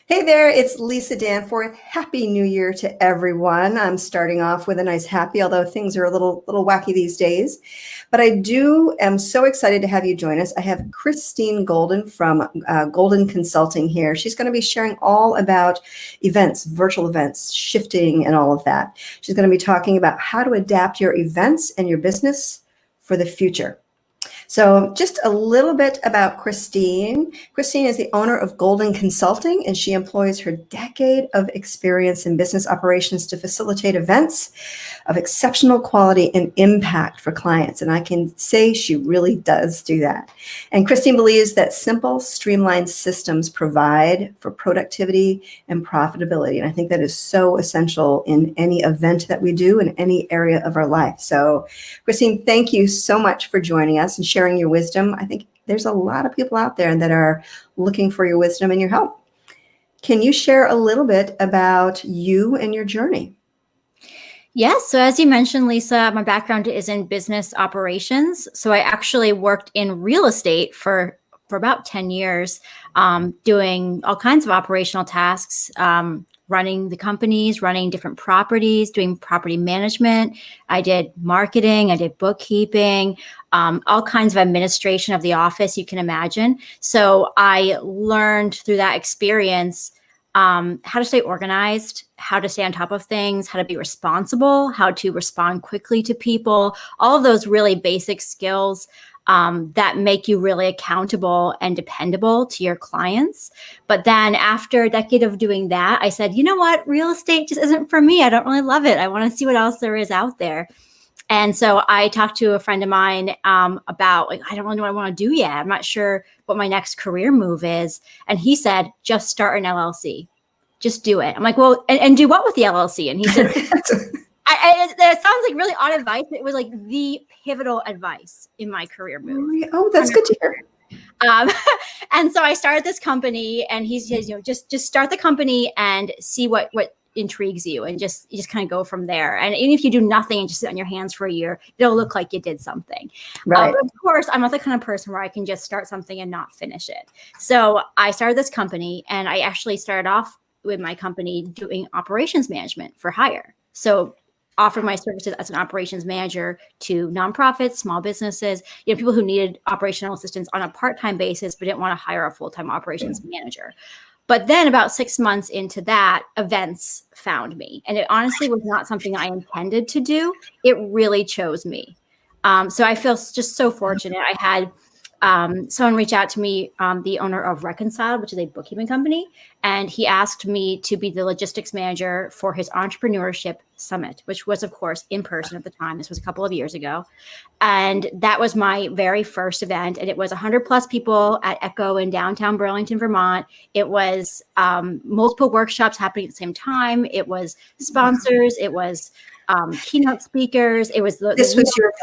Hey there, it's Lisa Danforth. Happy New Year to everyone. I'm starting off with a nice happy, although things are a little wacky these days. But am so excited to have you join us. I have Christine Golden from Golden Consulting here. She's going to be sharing all about events, virtual events, shifting, and all of that. She's going to be talking about how to adapt your events and your business for the future. So just a little bit about Christine. Christine is the owner of Golden Consulting, and she employs her decade of experience in business operations to facilitate events of exceptional quality and impact for clients. And I can say she really does do that. And Christine believes that simple, streamlined systems provide for productivity and profitability. And I think that is so essential in any event that we do in any area of our life. So Christine, thank you so much for joining us and sharing your wisdom. I think there's a lot of people out there that are looking for your wisdom and your help. Can you share a little bit about you and your journey? Yes. So as you mentioned, Lisa, my background is in business operations. So I actually worked in real estate for about 10 years, doing all kinds of operational tasks, running the companies, running different properties, doing property management. I did marketing, I did bookkeeping, all kinds of administration of the office you can imagine. So I learned through that experience how to stay organized, how to stay on top of things, how to be responsible, how to respond quickly to people, all of those really basic skills that make you really accountable and dependable to your clients. But then after a decade of doing that, I said, you know what, real estate just isn't for me. I don't really love it. I want to see what else there is out there. And so I talked to a friend of mine about, like, I don't really know what I want to do yet. I'm not sure what my next career move is. And he said, just start an LLC. Just do it. I'm like, well, and do what with the LLC? And he said, it sounds like really odd advice. It was like the pivotal advice in my career move. Oh, that's good to hear. And so I started this company, and he says, just start the company and see what intrigues you, and just kind of go from there. And even if you do nothing and just sit on your hands for a year, it'll look like you did something. Right. But of course, I'm not the kind of person where I can just start something and not finish it. So I started this company, and I actually started off with my company doing operations management for hire. So offered my services as an operations manager to nonprofits, small businesses, people who needed operational assistance on a part-time basis, but didn't want to hire a full-time operations manager. But then about 6 months into that, events found me. And it honestly was not something I intended to do. It really chose me. So I feel just so fortunate. I had someone reach out to me, the owner of Reconcile, which is a bookkeeping company, and he asked me to be the logistics manager for his entrepreneurship summit, which was, of course, in person at the time. This was a couple of years ago. And that was my very first event. And it was 100 plus people at Echo in downtown Burlington, Vermont. It was multiple workshops happening at the same time. It was sponsors. It was keynote speakers. It was This was your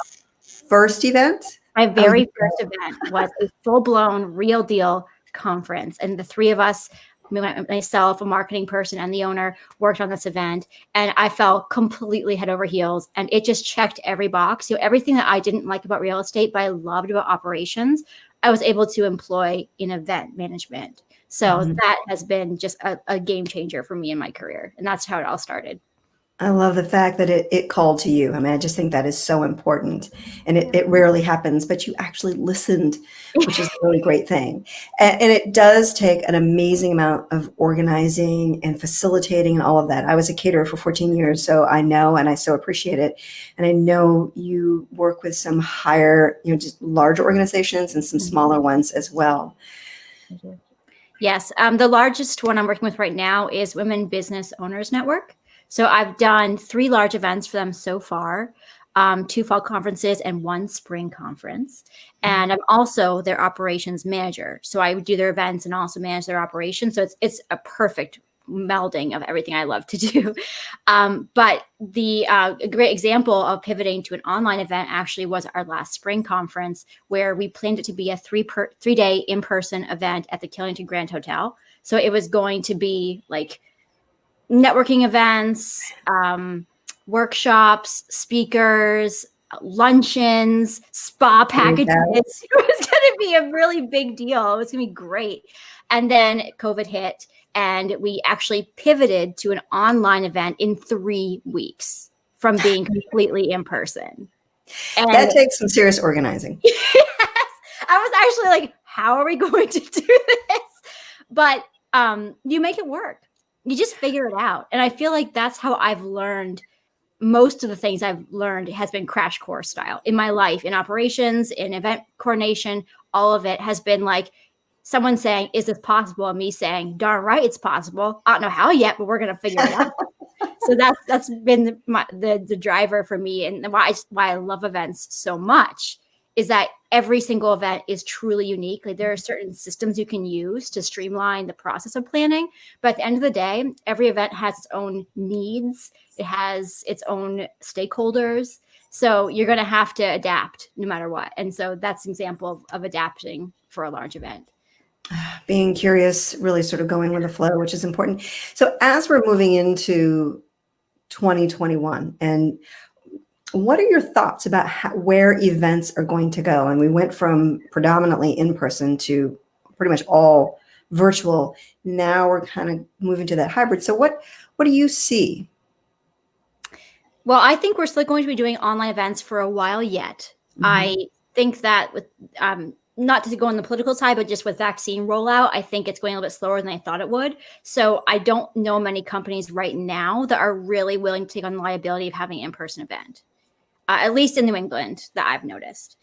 first event? My very first event was a full-blown, real deal conference. And the three of us, myself, a marketing person, and the owner, worked on this event. And I fell completely head over heels. And it just checked every box. Everything that I didn't like about real estate, but I loved about operations, I was able to employ in event management. So that has been just a game changer for me in my career. And that's how it all started. I love the fact that it called to you. I mean, I just think that is so important, and it rarely happens, but you actually listened, which is a really great thing. And it does take an amazing amount of organizing and facilitating and all of that. I was a caterer for 14 years, so I know, and I so appreciate it. And I know you work with some higher, just larger organizations and some smaller ones as well. Yes. The largest one I'm working with right now is Women Business Owners Network. So I've done 3 large events for them so far, 2 fall conferences and 1 spring conference. And I'm also their operations manager. So I do their events and also manage their operations. So it's a perfect melding of everything I love to do. But a great example of pivoting to an online event actually was our last spring conference, where we planned it to be a 3-day in-person event at the Killington Grand Hotel. So it was going to be like networking events, workshops, speakers, luncheons, spa packages. Yeah. It was going to be a really big deal. It was going to be great. And then COVID hit, and we actually pivoted to an online event in 3 weeks from being completely in person. And That takes some serious organizing. yes, I was actually like, how are we going to do this? But you make it work. You just figure it out. And I feel like that's how I've learned. Most of the things I've learned has been crash course style in my life, in operations, in event coordination. All of it has been like someone saying, is this possible? And me saying, darn right, it's possible. I don't know how yet, but we're going to figure it out. So that's been the driver for me, and why I love events so much is that every single event is truly unique. Like there are certain systems you can use to streamline the process of planning, but at the end of the day, every event has its own needs. It has its own stakeholders. So you're going to have to adapt no matter what. And so that's an example of adapting for a large event. Being curious, really sort of going with the flow, which is important. So as we're moving into 2021, and what are your thoughts about where events are going to go? And we went from predominantly in person to pretty much all virtual. Now we're kind of moving to that hybrid. So what do you see? Well, I think we're still going to be doing online events for a while yet. Mm-hmm. I think that with not to go on the political side, but just with vaccine rollout, I think it's going a little bit slower than I thought it would. So I don't know many companies right now that are really willing to take on the liability of having an in-person event, at least in New England that I've noticed.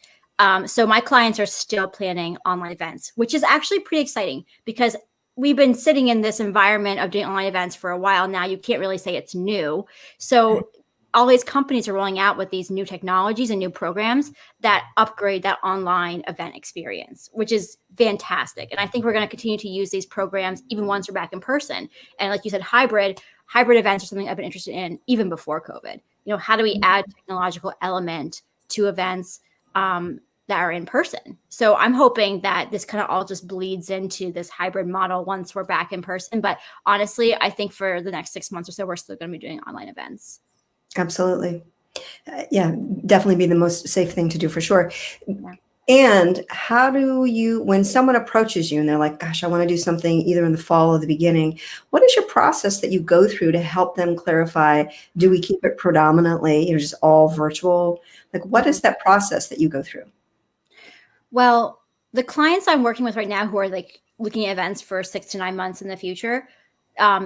So my clients are still planning online events, which is actually pretty exciting because we've been sitting in this environment of doing online events for a while now. You can't really say it's new. So all these companies are rolling out with these new technologies and new programs that upgrade that online event experience, which is fantastic. And I think we're going to continue to use these programs even once we're back in person. And like you said, hybrid events are something I've been interested in even before COVID. You know, how do we add technological element to events that are in person? So I'm hoping that this kind of all just bleeds into this hybrid model once we're back in person. But honestly, I think for the next 6 months or so, we're still going to be doing online events. Absolutely. Yeah, definitely be the most safe thing to do for sure. Yeah. And how do you, when someone approaches you and they're like, gosh, I want to do something either in the fall or the beginning, what is your process that you go through to help them clarify, do we keep it predominantly, just all virtual? Like, what is that process that you go through? Well, the clients I'm working with right now who are like looking at events for 6 to 9 months in the future,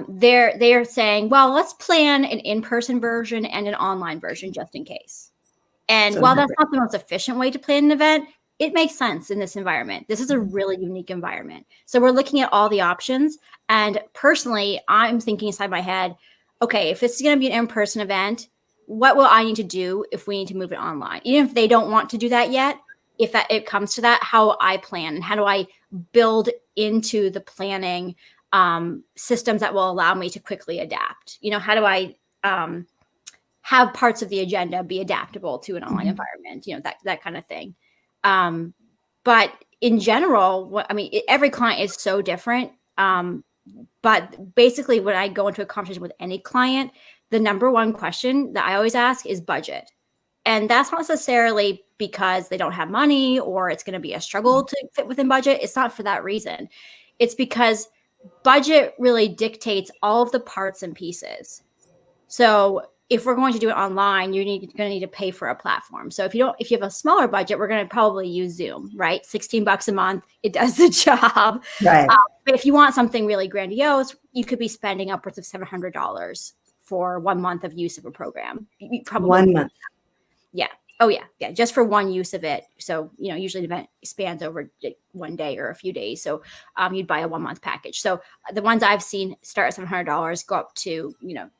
they're saying, well, let's plan an in-person version and an online version just in case. And while that's not the most efficient way to plan an event, it makes sense in this environment. This is a really unique environment. So we're looking at all the options. And personally, I'm thinking inside my head, okay, if this is going to be an in-person event, what will I need to do if we need to move it online? Even if they don't want to do that yet, if it comes to that, how I plan and how do I build into the planning systems that will allow me to quickly adapt? How do I have parts of the agenda be adaptable to an online environment? That kind of thing. But in general, every client is so different. But basically, when I go into a conversation with any client, the number one question that I always ask is budget. And that's not necessarily because they don't have money or it's going to be a struggle to fit within budget. It's not for that reason. It's because budget really dictates all of the parts and pieces. So if we're going to do it online, you're going to need to pay for a platform. So if you have a smaller budget, we're going to probably use Zoom, right? $16 a month, it does the job. Right. But if you want something really grandiose, you could be spending upwards of $700 for 1 month of use of a program. Probably 1 month. Yeah. Oh yeah. Yeah. Just for one use of it. So, usually the event spans over 1 day or a few days. So you'd buy a 1 month package. So the ones I've seen start at $700, go up to,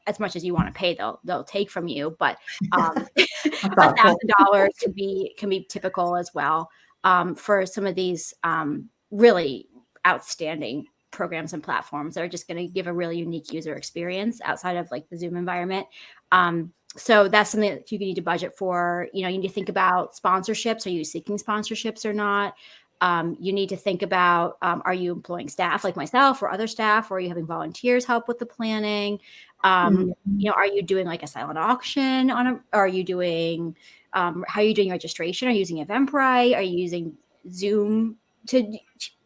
as much as you want to pay, they'll take from you. But $1,000 can be typical as well for some of these really outstanding programs and platforms that are just going to give a really unique user experience outside of like the Zoom environment. So that's something that you need to budget for. You need to think about sponsorships. Are you seeking sponsorships or not? You need to think about, are you employing staff like myself or other staff, or are you having volunteers help with the planning? Are you doing like a silent auction are you doing how are you doing registration? Are you using Eventbrite? Are you using Zoom to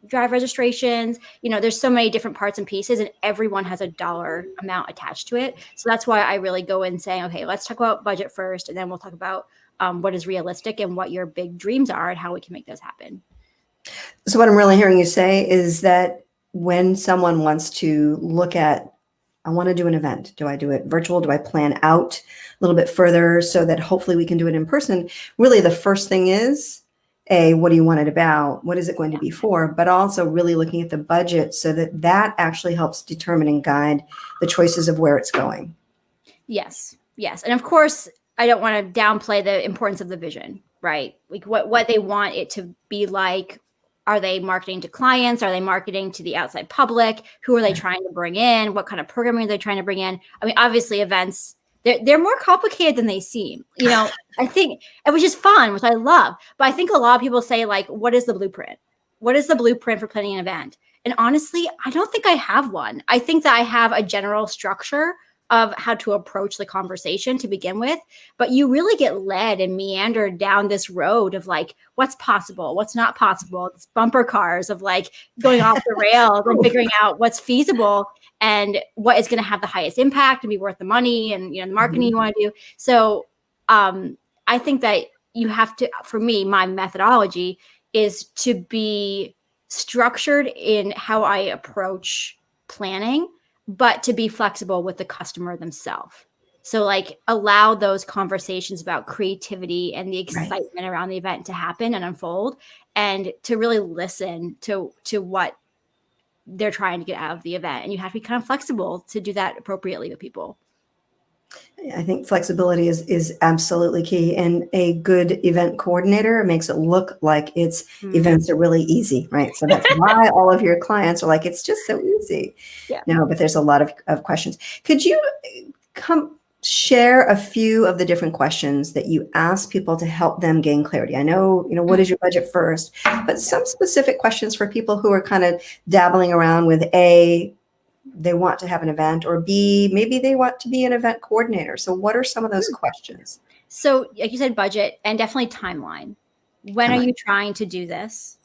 drive registrations? There's so many different parts and pieces, and everyone has a dollar amount attached to it. So that's why I really go in saying, okay, let's talk about budget first, and then we'll talk about what is realistic and what your big dreams are and how we can make those happen. So what I'm really hearing you say is that when someone wants to look at, I want to do an event, do I do it virtual? Do I plan out a little bit further so that hopefully we can do it in person? Really, the first thing is, what do you want it about? What is it going to be for? But also really looking at the budget so that that actually helps determine and guide the choices of where it's going. Yes. And of course, I don't want to downplay the importance of the vision, right? Like what they want it to be like. Are they marketing to clients? Are they marketing to the outside public? Who are they trying to bring in? What kind of programming are they trying to bring in? I mean, obviously events, they're more complicated than they seem. I think, which is fun, which I love. But I think a lot of people say, like, what is the blueprint? What is the blueprint for planning an event? And honestly, I don't think I have one. I think that I have a general structure of how to approach the conversation to begin with, but you really get led and meandered down this road of like, what's possible, what's not possible. It's bumper cars of like going off the rails and figuring out what's feasible and what is going to have the highest impact and be worth the money and the marketing you want to do. So I think that you have to, for me, my methodology is to be structured in how I approach planning, but to be flexible with the customer themselves. So like allow those conversations about creativity and the excitement around the event to happen and unfold, and to really listen to what they're trying to get out of the event. And you have to be kind of flexible to do that appropriately with people. I think flexibility is absolutely key, and a good event coordinator makes it look like its events are really easy, right? So that's why all of your clients are like, it's just so easy. Yeah. No, but there's a lot of questions. Could you share a few of the different questions that you ask people to help them gain clarity? I know, what is your budget first, but some specific questions for people who are kind of dabbling around with they want to have an event, or B, maybe they want to be an event coordinator. So what are some of those questions? So like you said, budget, and definitely timeline. When are you trying to do this?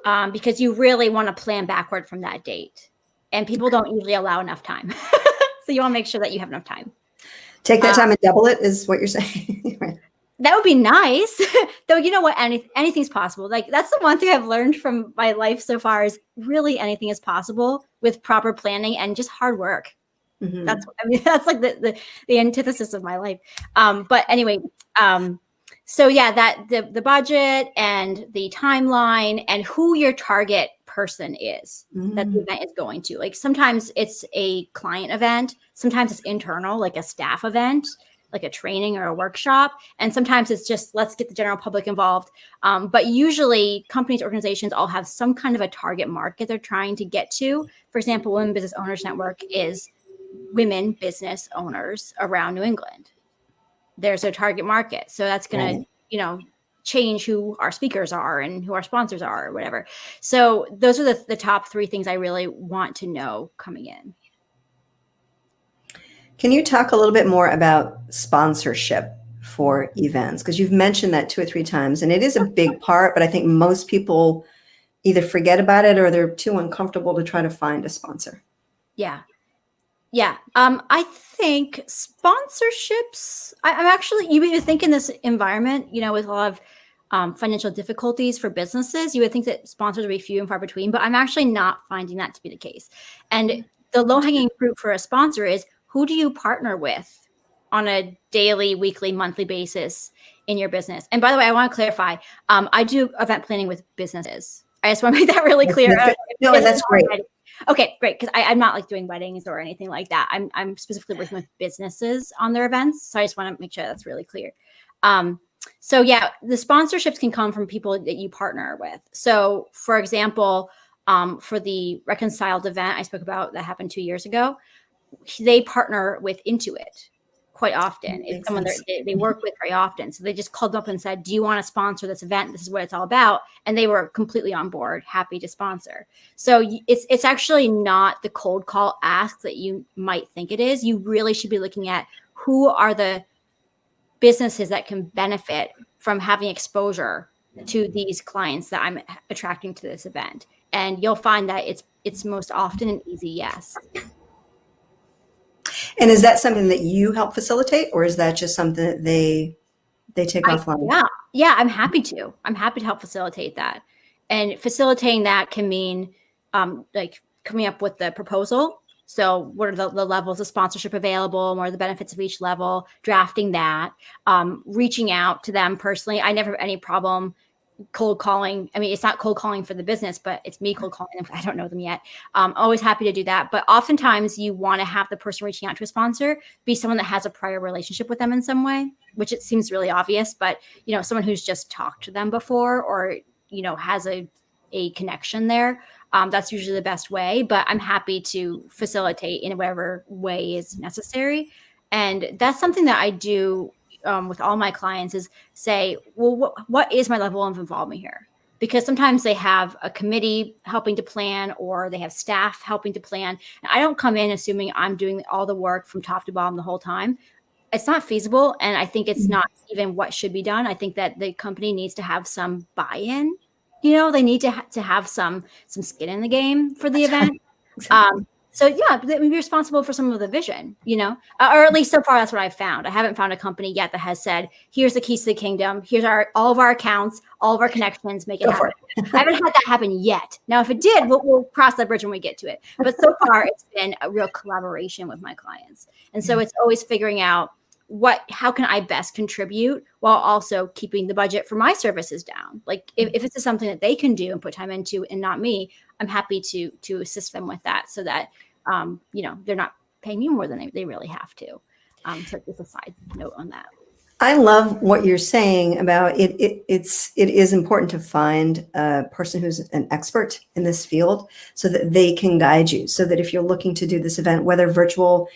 Because you really want to plan backward from that date. And people don't usually allow enough time. So you want to make sure that you have enough time. Take that time and double it is what you're saying. Right. That would be nice. Though, you know what? Anything's possible. Like that's the one thing I've learned from my life so far is really anything is possible with proper planning and just hard work. Mm-hmm. That's like the antithesis of my life. But anyway, so yeah, that the budget and the timeline and who your target person is that the event is going to. Like sometimes it's a client event, sometimes it's internal, like a staff event, like a training or a workshop. And sometimes it's just, let's get the general public involved. But usually companies, organizations all have some kind of a target market they're trying to get to. For example, Women Business Owners Network is women business owners around New England. There's a target market. So that's going to, change who our speakers are and who our sponsors are or whatever. So those are the top three things I really want to know coming in. Can you talk a little bit more about sponsorship for events? Because you've mentioned that 2 or 3 times, and it is a big part, but I think most people either forget about it or they're too uncomfortable to try to find a sponsor. Yeah. I think sponsorships, I'm actually, you would think in this environment, with a lot of financial difficulties for businesses, you would think that sponsors would be few and far between, but I'm actually not finding that to be the case. And the low-hanging fruit for a sponsor is, who do you partner with on a daily, weekly, monthly basis in your business? And by the way, I want to clarify, I do event planning with businesses. I just want to make that really clear. No, and that's great. Okay, great. Because I'm not like doing weddings or anything like that. I'm specifically working with businesses on their events. So I just want to make sure that's really clear. So yeah, the sponsorships can come from people that you partner with. So for example, for the Reconciled event I spoke about that happened 2 years ago, they partner with Intuit quite often. It's someone they work with very often. So they just called up and said, do you want to sponsor this event? This is what it's all about. And they were completely on board, happy to sponsor. So it's actually not the cold call ask that you might think it is. You really should be looking at who are the businesses that can benefit from having exposure to these clients that I'm attracting to this event? And you'll find that it's most often an easy yes. And is that something that you help facilitate, or is that just something that they take offline? Yeah, I'm happy to. I'm happy to help facilitate that. And facilitating that can mean like coming up with the proposal. So what are the levels of sponsorship available? What are the benefits of each level? Drafting that, reaching out to them personally. I never have any problem cold calling. I mean, it's not cold calling for the business, but it's me cold calling them. I don't know them yet. Always happy to do that. But oftentimes you want to have the person reaching out to a sponsor be someone that has a prior relationship with them in some way, which it seems really obvious, but someone who's just talked to them before, or, has a connection there. That's usually the best way, but I'm happy to facilitate in whatever way is necessary. And that's something that I do with all my clients, is say, well, what is my level of involvement here? Because sometimes they have a committee helping to plan, or they have staff helping to plan. And I don't come in assuming I'm doing all the work from top to bottom the whole time. It's not feasible. And I think it's not even what should be done. I think that the company needs to have some buy-in. They need to have some skin in the game for the event. So yeah, they would be responsible for some of the vision, or at least so far that's what I've found. I haven't found a company yet that has said, here's the keys to the kingdom. Here's all of our accounts, all of our connections, make it happen. I haven't had that happen yet. Now, if it did, we'll cross that bridge when we get to it. But so far it's been a real collaboration with my clients. And so it's always figuring out how can I best contribute while also keeping the budget for my services down? Like if it's something that they can do and put time into and not me, I'm happy to assist them with that, so that, they're not paying me more than they really have to. So just a side note on that. I love what you're saying about it. It is important to find a person who's an expert in this field, so that they can guide you, so that if you're looking to do this event, whether virtual,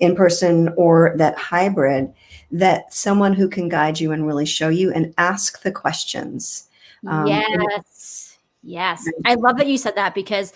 in person, or that hybrid, that someone who can guide you and really show you and ask the questions. Yes. I love that you said that, because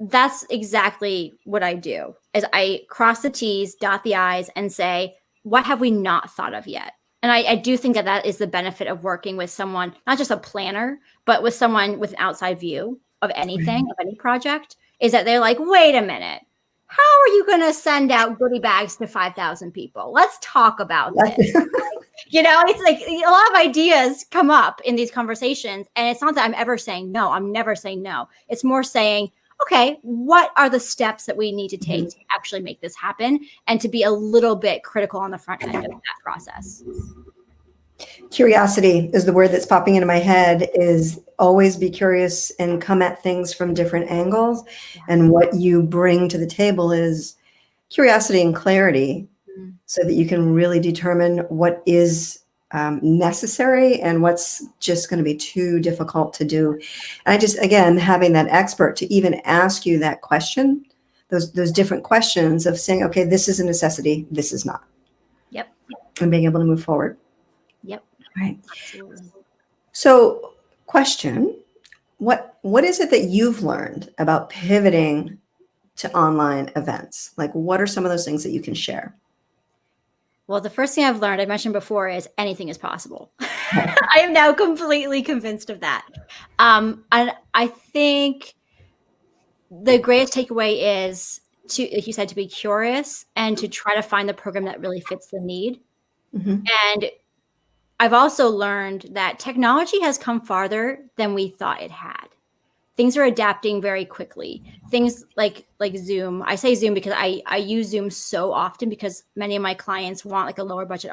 that's exactly what I do, is I cross the T's, dot the I's, and say, what have we not thought of yet? And I do think that is the benefit of working with someone, not just a planner, but with someone with an outside view of anything, of any project, is that they're like, wait a minute, how are you going to send out goodie bags to 5,000 people? Let's talk about this. It's like a lot of ideas come up in these conversations. And it's not that I'm ever saying no. I'm never saying no. It's more saying, okay, what are the steps that we need to take to actually make this happen, and to be a little bit critical on the front end of that process. Curiosity is the word that's popping into my head. Is always be curious and come at things from different angles. And what you bring to the table is curiosity and clarity, so that you can really determine what is necessary and what's just going to be too difficult to do. And I just, again, having that expert to even ask you that question, those different questions of saying, okay, this is a necessity, this is not. Yep. And being able to move forward. Yep. Right. Absolutely. So, question, what is it that you've learned about pivoting to online events? Like, what are some of those things that you can share? Well, the first thing I've learned, I mentioned before, is anything is possible. I am now completely convinced of that. And I think the greatest takeaway is to, like you said, to be curious and to try to find the program that really fits the need. And I've also learned that technology has come farther than we thought it had. Things are adapting very quickly. Things like Zoom. I say Zoom because I use Zoom so often, because many of my clients want like a lower budget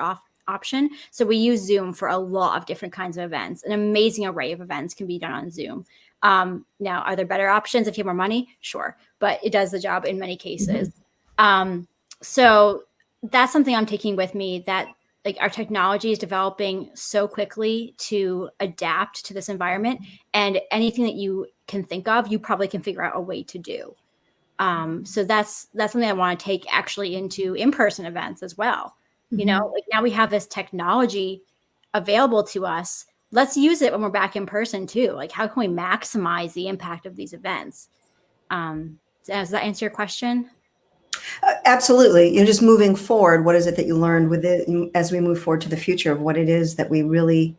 option. So we use Zoom for a lot of different kinds of events. An amazing array of events can be done on Zoom. Now, are there better options if you have more money? Sure. But it does the job in many cases. So that's something I'm taking with me, that like our technology is developing so quickly to adapt to this environment, and anything that you can think of, you probably can figure out a way to do. So that's something I want to take actually into in-person events as well. Like now we have this technology available to us. Let's use it when we're back in person too. Like, how can we maximize the impact of these events? Does that answer your question? Absolutely. You're just moving forward. What is it that you learned with it as we move forward to the future of what it is that we really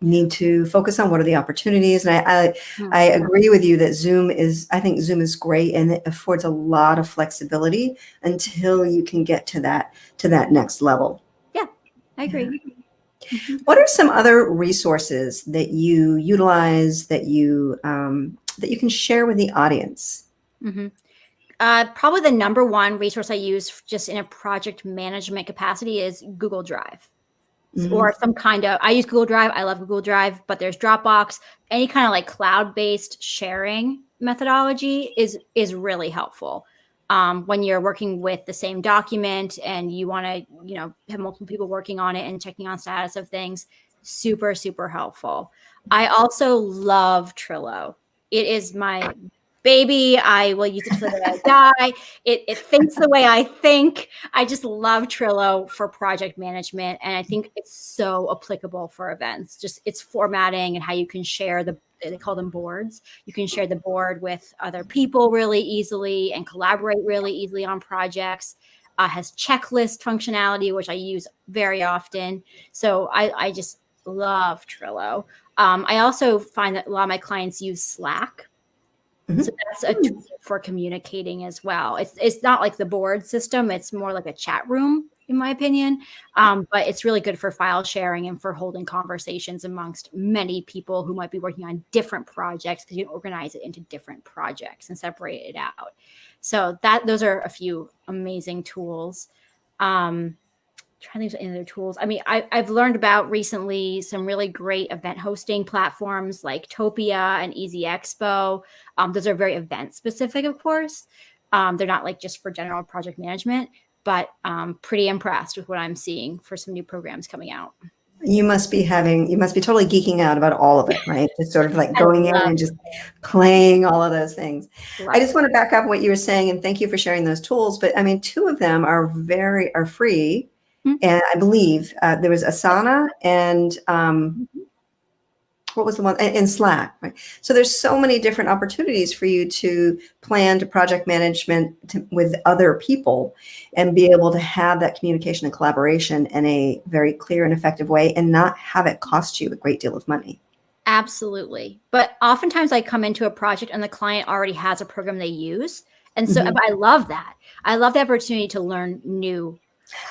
need to focus on? What are the opportunities? And I agree with you that I think Zoom is great and it affords a lot of flexibility until you can get to that next level. Yeah, I agree. What are some other resources that you utilize that you can share with the audience? Mm-hmm. Probably the number one resource I use just in a project management capacity is Google Drive. Or some kind of, I use Google Drive. I love Google Drive, but there's Dropbox. Any kind of like cloud-based sharing methodology is really helpful. When you're working with the same document and you want to, have multiple people working on it and checking on status of things, super, super helpful. I also love Trello. It is my baby. I will use it till the day I die. It thinks the way I think. I just love Trello for project management. And I think it's so applicable for events. Just its formatting and how you can share they call them boards. You can share the board with other people really easily and collaborate really easily on projects. Has checklist functionality, which I use very often. So I just love Trello. I also find that a lot of my clients use Slack. So that's a tool for communicating as well. It's not like the board system. It's more like a chat room, in my opinion. But it's really good for file sharing and for holding conversations amongst many people who might be working on different projects, because you can organize it into different projects and separate it out. So those are a few amazing tools. Trying to think of any other tools. I mean, I've learned about recently some really great event hosting platforms like Topia and Easy Expo. Those are very event specific, of course. They're not like just for general project management, but pretty impressed with what I'm seeing for some new programs coming out. You must be totally geeking out about all of it, right? Just sort of like going in and just playing all of those things. Right. I just want to back up what you were saying, and thank you for sharing those tools. But I mean, two of them are free. And I believe there was Asana and what was the one in Slack, right? So there's so many different opportunities for you to plan to project management with other people and be able to have that communication and collaboration in a very clear and effective way and not have it cost you a great deal of money. Absolutely. But oftentimes I come into a project and the client already has a program they use. And so I love that. I love the opportunity to learn new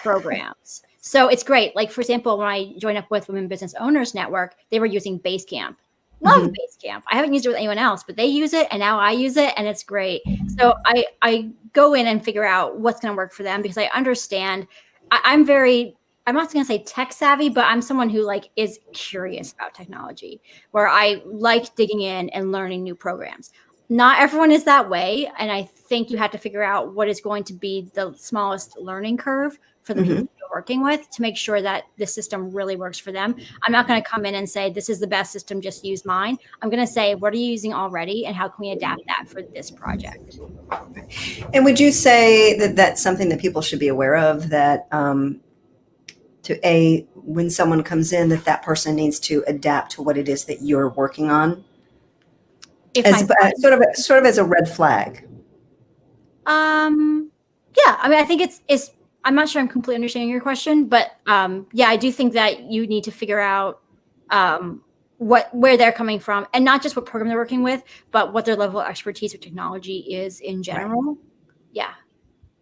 programs. So it's great. Like, for example, when I joined up with Women Business Owners Network, they were using Basecamp. Love Basecamp. I haven't used it with anyone else, but they use it and now I use it and it's great. So I go in and figure out what's going to work for them, because I understand I'm not going to say tech savvy, but I'm someone who is curious about technology, where I like digging in and learning new programs. Not everyone is that way. And I think you have to figure out what is going to be the smallest learning curve for the people you're working with to make sure that the system really works for them. I'm not going to come in and say, this is the best system, just use mine. I'm going to say, what are you using already and how can we adapt that for this project? And would you say that that's something that people should be aware of, that when someone comes in, that person needs to adapt to what it is that you're working on? Sort of as a red flag. Yeah, I mean, I think it's I'm not sure I'm completely understanding your question, but yeah, I do think that you need to figure out where they're coming from, and not just what program they're working with, but what their level of expertise with technology is in general. Right. Yeah.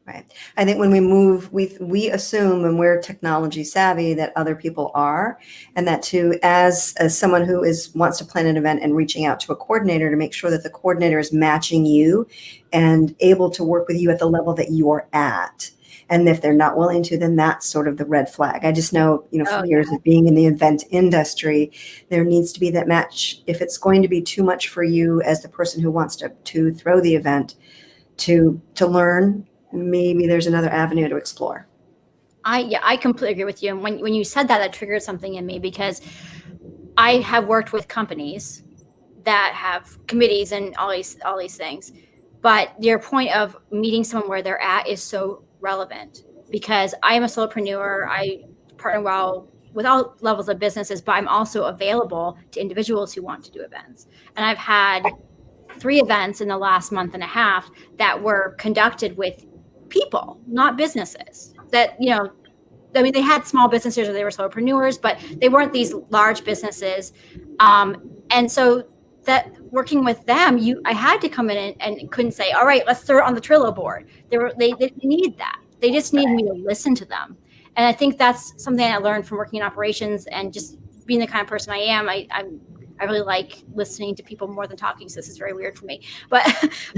Right. I think when we move, we assume when we're technology savvy that other people are, and that too, as someone who wants to plan an event and reaching out to a coordinator to make sure that the coordinator is matching you and able to work with you at the level that you're at. And if they're not willing to, then that's sort of the red flag. I just know, from years of being in the event industry, there needs to be that match. If it's going to be too much for you as the person who wants to throw the event, to learn, maybe there's another avenue to explore. I completely agree with you. And when you said that, that triggered something in me, because I have worked with companies that have committees and all these things. But your point of meeting someone where they're at is so relevant, because I am a solopreneur. I partner well with all levels of businesses, but I'm also available to individuals who want to do events. And I've had 3 events in the last month and a half that were conducted with people, not businesses. That, I mean, they had small businesses or they were solopreneurs, but they weren't these large businesses. And so that working with them, I had to come in and couldn't say, all right, let's throw it on the Trello board. They need that. They just need me to listen to them. And I think that's something I learned from working in operations and just being the kind of person I am. I really like listening to people more than talking. So this is very weird for me, but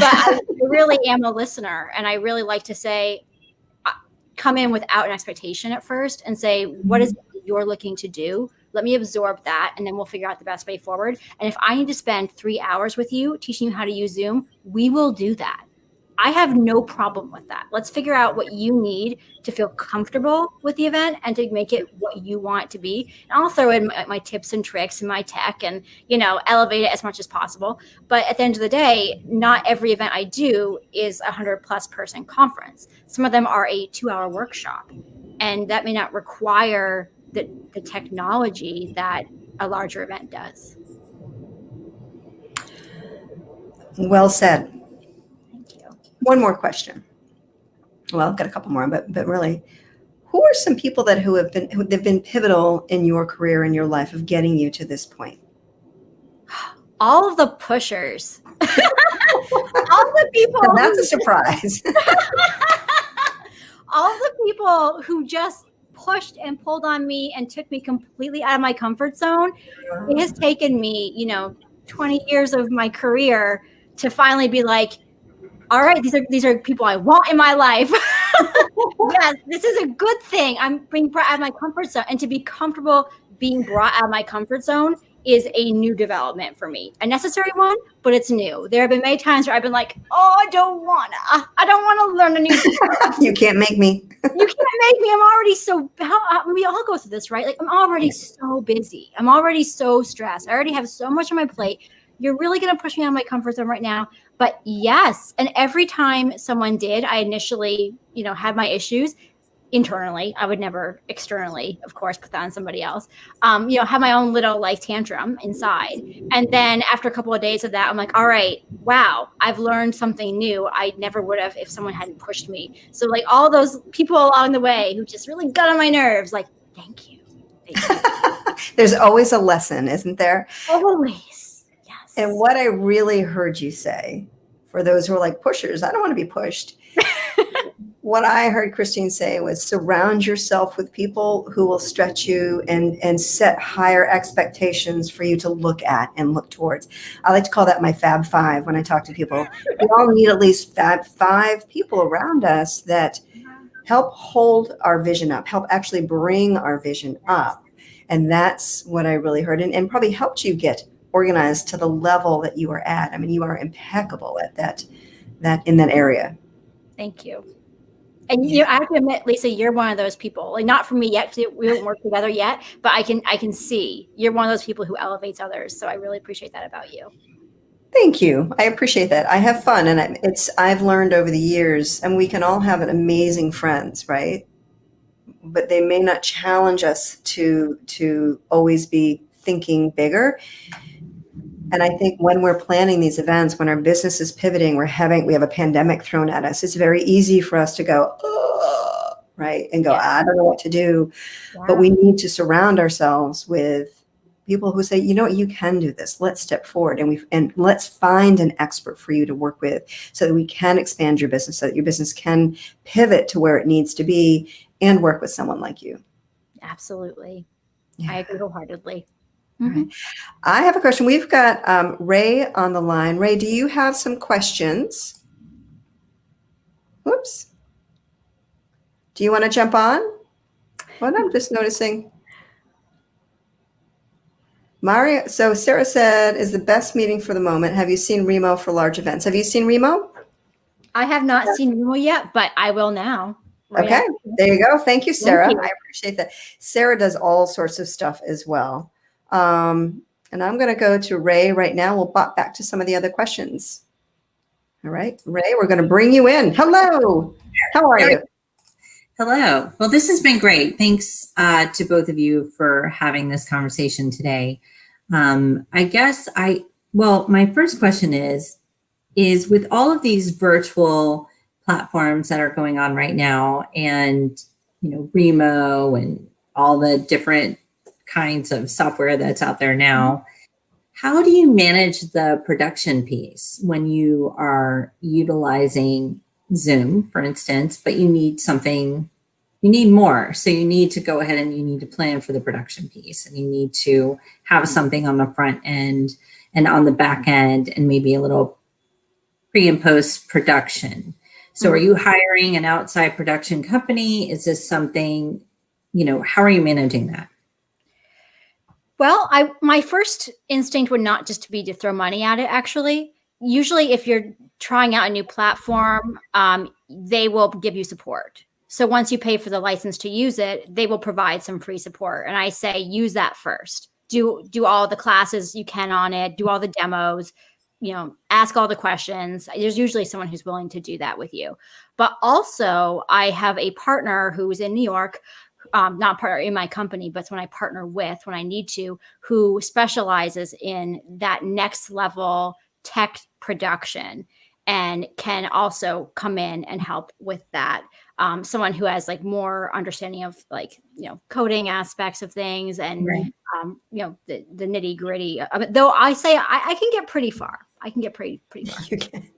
I really am a listener. And I really like to say, come in without an expectation at first and say, what is it you're looking to do? Let me absorb that. And then we'll figure out the best way forward. And if I need to spend 3 hours with you teaching you how to use Zoom, we will do that. I have no problem with that. Let's figure out what you need to feel comfortable with the event and to make it what you want it to be. And I'll throw in my tips and tricks and my tech and, elevate it as much as possible. But at the end of the day, not every event I do is a 100+ person conference. Some of them are a 2-hour workshop, and that may not require the technology that a larger event does. Well said. One more question. Well, I've got a couple more, but really, who are some people who have been pivotal in your career and your life of getting you to this point? All of the pushers. All the people. Now, that's a surprise. All of the people who just pushed and pulled on me and took me completely out of my comfort zone. It has taken me, 20 years of my career to finally be like, all right, these are people I want in my life. Yes, this is a good thing. I'm being brought out of my comfort zone, and to be comfortable being brought out of my comfort zone is a new development for me. A necessary one, but it's new. There have been many times where I've been like, oh, I don't want to learn a new thing. You can't make me. You can't make me. I'm already so, we all go through this, right? Like, I'm already so busy. I'm already so stressed. I already have so much on my plate. You're really going to push me out of my comfort zone right now. But yes, and every time someone did, I initially, had my issues internally. I would never externally, of course, put that on somebody else. Have my own little tantrum inside. And then after a couple of days of that, I'm like, all right, wow, I've learned something new. I never would have if someone hadn't pushed me. So all those people along the way who just really got on my nerves, thank you. There's always a lesson, isn't there? Always. Yes. And what I really heard you say, for those who are pushers, I don't want to be pushed. What I heard Christine say was surround yourself with people who will stretch you and set higher expectations for you to look at and look towards. I like to call that my Fab Five when I talk to people. We all need at least Fab Five people around us that help hold our vision up, help actually bring our vision up. And that's what I really heard and probably helped you get organized to the level that you are at. I mean, you are impeccable at that in that area. Thank you. And I have to admit, Lisa, you're one of those people. Not for me yet, because we don't work together yet. But I can see you're one of those people who elevates others. So I really appreciate that about you. Thank you. I appreciate that. I have fun, and I've learned over the years, and we can all have amazing friends, right? But they may not challenge us to always be thinking bigger. And I think when we're planning these events, when our business is pivoting, we have a pandemic thrown at us, it's very easy for us to go, oh, right? And go, I don't know what to do. Wow. But we need to surround ourselves with people who say, you can do this. Let's step forward and let's find an expert for you to work with so that we can expand your business, so that your business can pivot to where it needs to be and work with someone like you. Absolutely. Yeah. I agree wholeheartedly. Mm-hmm. Right. I have a question. We've got Ray on the line. Ray, do you have some questions? Whoops. Do you want to jump on? Well, I'm just noticing. Mario, so Sarah said, is the best meeting for the moment. Have you seen Remo for large events? Have you seen Remo? I have not seen Remo yet, but I will now. Right okay, after. There you go. Thank you, Sarah. Thank you. I appreciate that. Sarah does all sorts of stuff as well. And I'm going to go to Ray right now. We'll bop back to some of the other questions. All right, Ray, we're going to bring you in. Hello. How are you? Hello. Well, this has been great. Thanks to both of you for having this conversation today. My first question is with all of these virtual platforms that are going on right now, and Remo and all the different kinds of software that's out there now. How do you manage the production piece when you are utilizing Zoom, for instance, but you need more. So you need to go ahead and you need to plan for the production piece, and you need to have something on the front end and on the back end, and maybe a little pre and post production. So are you hiring an outside production company? Is this something, how are you managing that? Well, my first instinct would not just be to throw money at it, actually. Usually if you're trying out a new platform, they will give you support. So once you pay for the license to use it, they will provide some free support. And I say, use that first. Do all the classes you can on it, do all the demos, ask all the questions. There's usually someone who's willing to do that with you. But also I have a partner who's in New York, not partner in my company, but someone I partner with when I need to, who specializes in that next level tech production and can also come in and help with that. Someone who has like more understanding of coding aspects of things and, the nitty gritty of it. Though I say I can get pretty far. I can get pretty far. You can.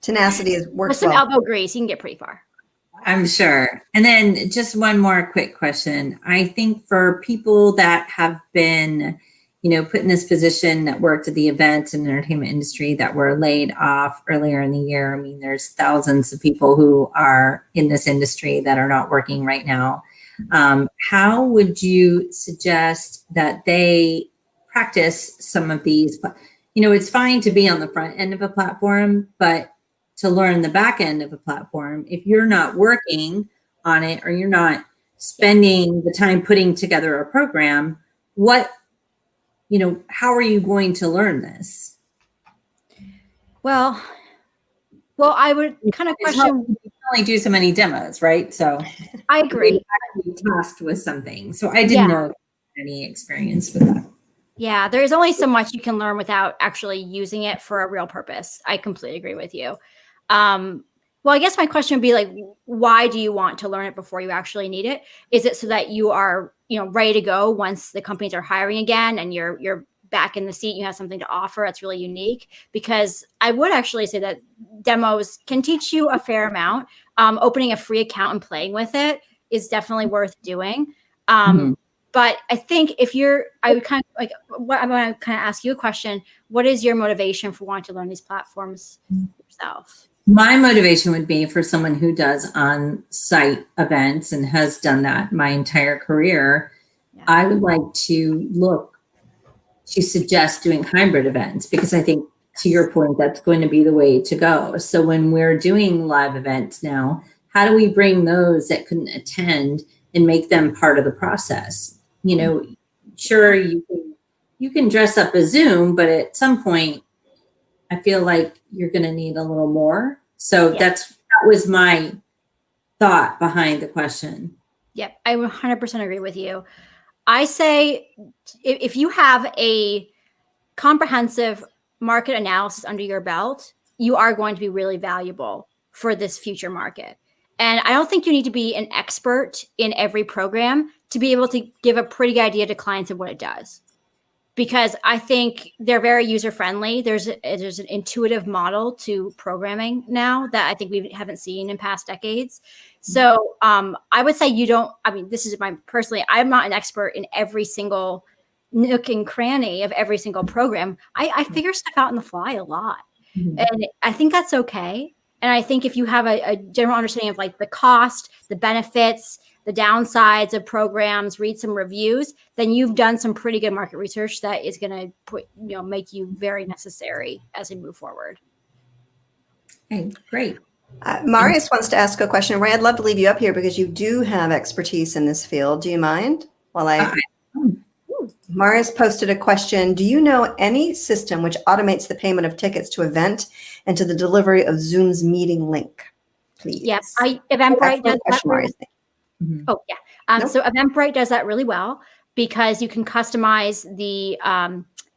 Tenacity works with some well. elbow grease, you can get pretty far. I'm sure. And then just one more quick question. I think for people that have been, put in this position, that worked at the events and entertainment industry, that were laid off earlier in the year. I mean, there's thousands of people who are in this industry that are not working right now. How would you suggest that they practice some of these? It's fine to be on the front end of a platform, but to learn the back end of a platform, if you're not working on it or you're not spending the time putting together a program, how are you going to learn this? Well, I would kind of question. You can only do so many demos, right? So I agree. You're tasked with something. So I didn't know if you had any experience with that. Yeah, there's only so much you can learn without actually using it for a real purpose. I completely agree with you. Well, I guess my question would be like, why do you want to learn it before you actually need it? Is it so that you are, ready to go once the companies are hiring again and you're back in the seat, you have something to offer that's really unique? Because I would actually say that demos can teach you a fair amount. Opening a free account and playing with it is definitely worth doing. But I think I would kind of I'm going to kind of ask you a question. What is your motivation for wanting to learn these platforms yourself? My motivation would be for someone who does on-site events and has done that my entire career. Yeah. I would like to suggest doing hybrid events, because I think, to your point, that's going to be the way to go. So when we're doing live events now, how do we bring those that couldn't attend and make them part of the process? Sure, you can dress up a Zoom, but at some point, I feel like you're going to need a little more. So that was my thought behind the question. Yep, I 100% agree with you. I say if you have a comprehensive market analysis under your belt, you are going to be really valuable for this future market. And I don't think you need to be an expert in every program to be able to give a pretty good idea to clients of what it does. Because I think they're very user-friendly. There's an intuitive model to programming now that I think we haven't seen in past decades. So I would say this is I'm not an expert in every single nook and cranny of every single program. I figure stuff out on the fly a lot. And I think that's okay. And I think if you have a general understanding of like the cost, the benefits, the downsides of programs, read some reviews, then you've done some pretty good market research that is going to make you very necessary as we move forward. Okay, great. Marius wants to ask a question. Ray, I'd love to leave you up here because you do have expertise in this field. Do you mind? Marius posted a question. Do you know any system which automates the payment of tickets to event and to the delivery of Zoom's meeting link? Please. Yes, Eventbrite does that. Oh, yeah. So Eventbrite does that really well because you can customize the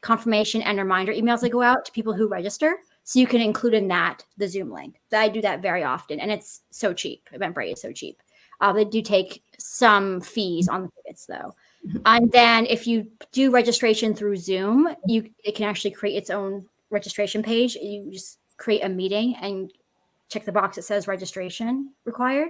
confirmation and reminder emails that go out to people who register. So you can include in that the Zoom link. I do that very often, and it's so cheap. Eventbrite is so cheap. They do take some fees on the tickets though. And then if you do registration through Zoom, it can actually create its own registration page. You just create a meeting and check the box that says registration required.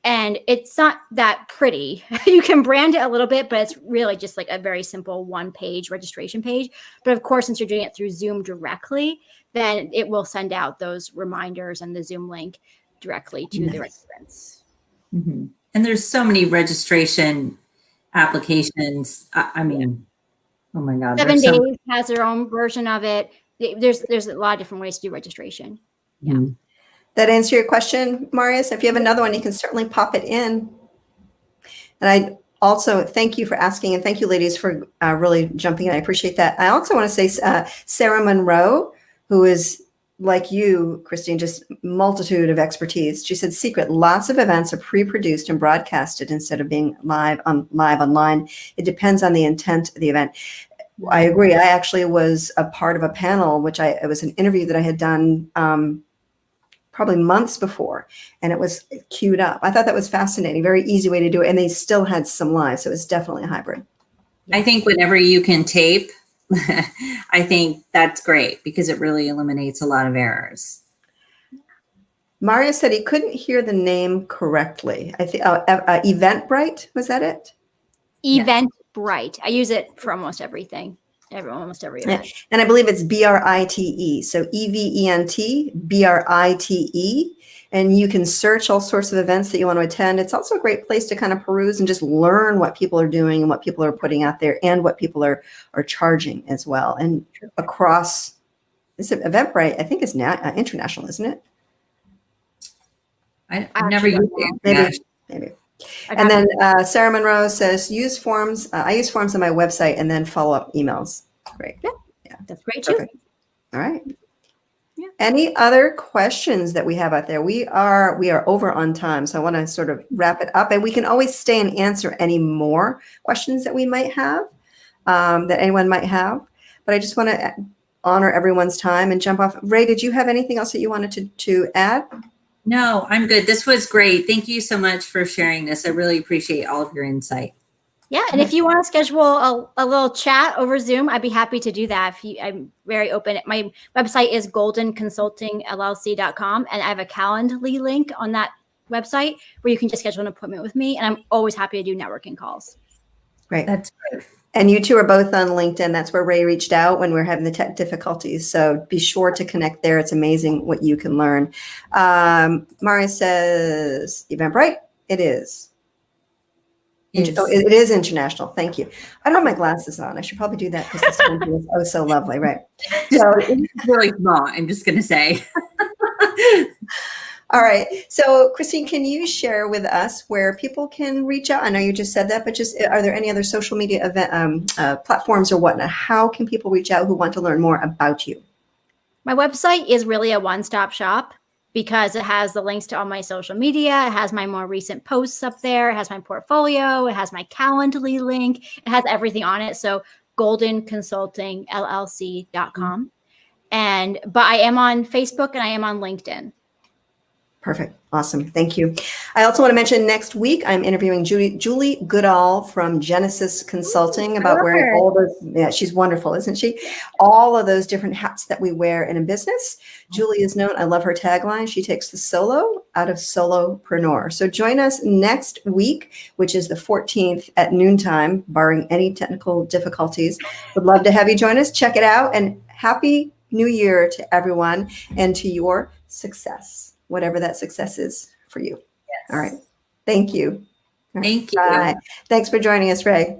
And it's not that pretty. You can brand it a little bit, but it's really just like a very simple one-page registration page. But of course, since you're doing it through Zoom directly, then it will send out those reminders and the Zoom link directly to the registrants. Mm-hmm. And there's so many registration applications. I mean, oh my God. 7 Days has their own version of it. There's a lot of different ways to do registration. Yeah. Mm-hmm. That answer your question, Marius? If you have another one, you can certainly pop it in. And I also thank you for asking, and thank you, ladies, for really jumping in. I appreciate that. I also want to say Sarah Monroe, who is like you, Christine, just multitude of expertise. She said, secret, lots of events are pre-produced and broadcasted instead of being live online. It depends on the intent of the event. I agree. I actually was a part of a panel, it was an interview that I had done probably months before, and it was queued up. I thought that was fascinating. Very easy way to do it. And they still had some live. So it was definitely a hybrid. I think whenever you can tape, I think that's great because it really eliminates a lot of errors. Mario said he couldn't hear the name correctly. I think Eventbrite, was that it? Eventbrite. I use it for almost everything. Almost every event. Yeah. And I believe it's BRITE. So EVENT, BRITE. And you can search all sorts of events that you want to attend. It's also a great place to kind of peruse and just learn what people are doing and what people are putting out there and what people are charging as well. And across, this Eventbrite, I think is now international, isn't it? I've never used it. Maybe. And then Sarah Monroe says, use forms. I use forms on my website and then follow up emails. Great. Yeah, that's great too. Perfect. All right. Yeah. Any other questions that we have out there? We are over on time, so I want to sort of wrap it up, and we can always stay and answer any more questions that we might have, that anyone might have. But I just want to honor everyone's time and jump off. Ray, did you have anything else that you wanted to add? No, I'm good. This was great. Thank you so much for sharing this. I really appreciate all of your insight. Yeah, and if you want to schedule a little chat over Zoom, I'd be happy to do that. I'm very open. My website is goldenconsultingllc.com, and I have a Calendly link on that website where you can just schedule an appointment with me, and I'm always happy to do networking calls. Great. That's great. And you two are both on LinkedIn. That's where Ray reached out when we were having the tech difficulties. So be sure to connect there. It's amazing what you can learn. Maria says, Eventbrite, it is. It is international. Thank you. I don't have my glasses on. I should probably do that because this one is oh so lovely, right? So it's really small, I'm just going to say. All right. So, Christine, can you share with us where people can reach out? I know you just said that, but just are there any other social media event platforms or whatnot? How can people reach out who want to learn more about you? My website is really a one-stop shop because it has the links to all my social media. It has my more recent posts up there. It has my portfolio. It has my Calendly link. It has everything on it. So goldenconsultingllc.com. But I am on Facebook and I am on LinkedIn. Perfect. Awesome. Thank you. I also want to mention next week, I'm interviewing Julie Goodall from Genesis Consulting about wearing all those. Yeah, she's wonderful, isn't she? All of those different hats that we wear in a business. Julie is known. I love her tagline. She takes the solo out of solopreneur. So join us next week, which is the 14th at noontime, barring any technical difficulties. Would love to have you join us. Check it out. And happy New Year to everyone and to your success, whatever that success is for you. Yes. All right. Thank you. Thank you. Bye. Thanks for joining us, Ray.